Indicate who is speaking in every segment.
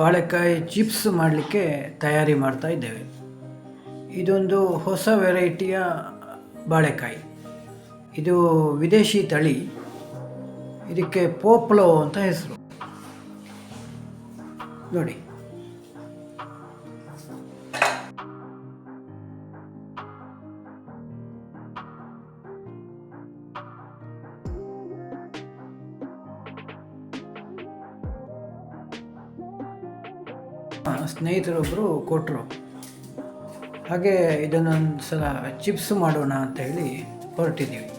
Speaker 1: ಬಾಳೆಕಾಯಿ ಚಿಪ್ಸ್ ಮಾಡಲಿಕ್ಕೆ ತಯಾರಿ ಮಾಡ್ತಾ ಇದ್ದೇವೆ. ಇದೊಂದು ಹೊಸ ವೆರೈಟಿಯ ಬಾಳೆಕಾಯಿ. ಇದು ವಿದೇಶಿ ತಳಿ. ಇದಕ್ಕೆ ಪೋಪ್ಲೋ ಅಂತ ಹೆಸರು. ನೋಡಿ, ಸ್ನೇಹಿತರೊಬ್ಬರು ಕೊಟ್ಟರು. ಹಾಗೆ ಇದನ್ನೊಂದು ಸಲ ಚಿಪ್ಸ್ ಮಾಡೋಣ ಅಂತ ಹೇಳಿ ಹೊರಟಿದ್ದೀವಿ.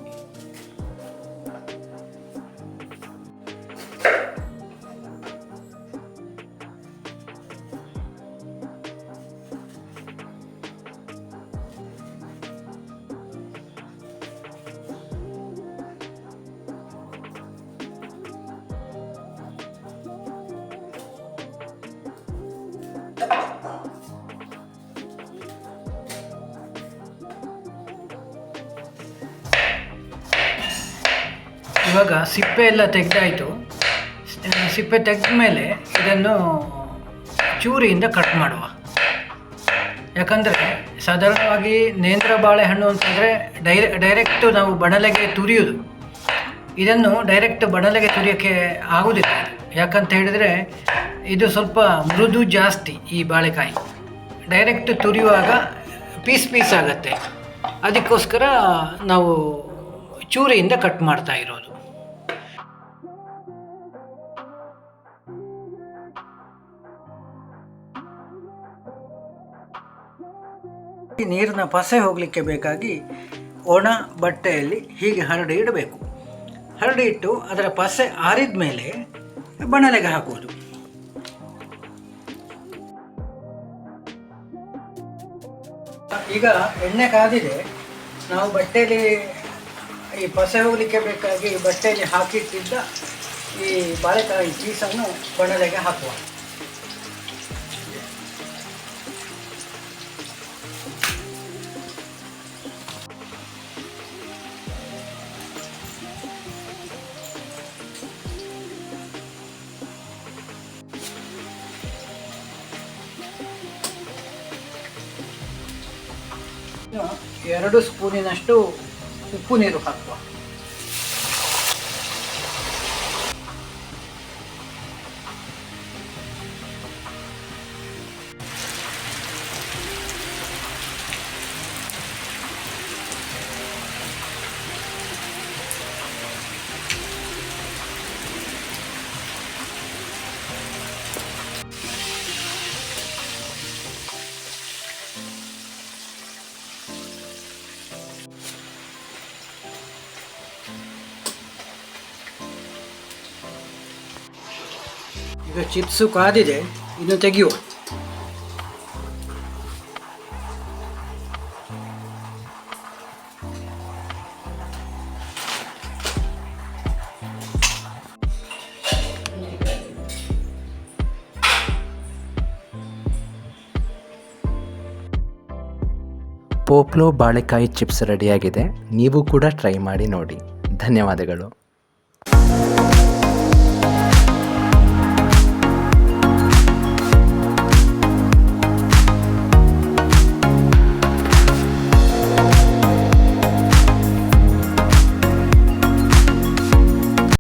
Speaker 1: ಇವಾಗ ಸಿಪ್ಪೆ ಎಲ್ಲ ತೆಗೆದಾಯಿತು. ಸಿಪ್ಪೆ ತೆಗೆದ ಮೇಲೆ ಇದನ್ನು ಚೂರಿಯಿಂದ ಕಟ್ ಮಾಡುವ. ಯಾಕಂದರೆ ಸಾಧಾರಣವಾಗಿ ನೇಂದ್ರ ಬಾಳೆಹಣ್ಣು ಅಂತಂದರೆ ಡೈರೆಕ್ಟು ನಾವು ಬಣಲೆಗೆ ತುರಿಯೋದು. ಇದನ್ನು ಡೈರೆಕ್ಟ್ ಬಣಲೆಗೆ ತುರಿಯೋಕ್ಕೆ ಆಗೋದಿಲ್ಲ. ಯಾಕಂತ ಹೇಳಿದರೆ ಇದು ಸ್ವಲ್ಪ ಮೃದು ಜಾಸ್ತಿ. ಈ ಬಾಳೆಕಾಯಿ ಡೈರೆಕ್ಟ್ ತುರಿಯುವಾಗ ಪೀಸ್ ಆಗುತ್ತೆ. ಅದಕ್ಕೋಸ್ಕರ ನಾವು ಚೂರಿಯಿಂದ ಕಟ್ ಮಾಡ್ತಾ ಇರೋದು. ನೀರಿನ ಪಸೆ ಹೋಗಲಿಕ್ಕೆ ಬೇಕಾಗಿ ಒಣ ಬಟ್ಟೆಯಲ್ಲಿ ಹೀಗೆ ಹರಡಿ ಇಡಬೇಕು. ಹರಡಿ ಇಟ್ಟು ಅದರ ಪಸೆ ಆರಿದ ಮೇಲೆ ಬಣಲೆಗೆ ಹಾಕುವುದು. ಈಗ ಎಣ್ಣೆ ಕಾದಿದೆ. ನಾವು ಬಟ್ಟೆಯಲ್ಲಿ ಈ ಪಸೆ ಹೋಗಲಿಕ್ಕೆ ಬೇಕಾಗಿ ಬಟ್ಟೆಯಲ್ಲಿ ಹಾಕಿಟ್ಟಿದ್ದ ಈ ಬಾಳೆಕಾಯಿ ಚೀಸನ್ನು ಬಣಲೆಗೆ ಹಾಕುವ. ಎರಡು ಸ್ಪೂನಿನಷ್ಟು ಉಪ್ಪು ನೀರು ಹಾಕುವ. ಈಗ ಚಿಪ್ಸು ಕಾದಿದೆ, ಇನ್ನು ತೆಗೆಯುವ.
Speaker 2: ಪೋಪ್ಲೋ ಬಾಳೆಕಾಯಿ ಚಿಪ್ಸ್ ರೆಡಿಯಾಗಿದೆ. ನೀವು ಕೂಡ ಟ್ರೈ ಮಾಡಿ ನೋಡಿ. ಧನ್ಯವಾದಗಳು.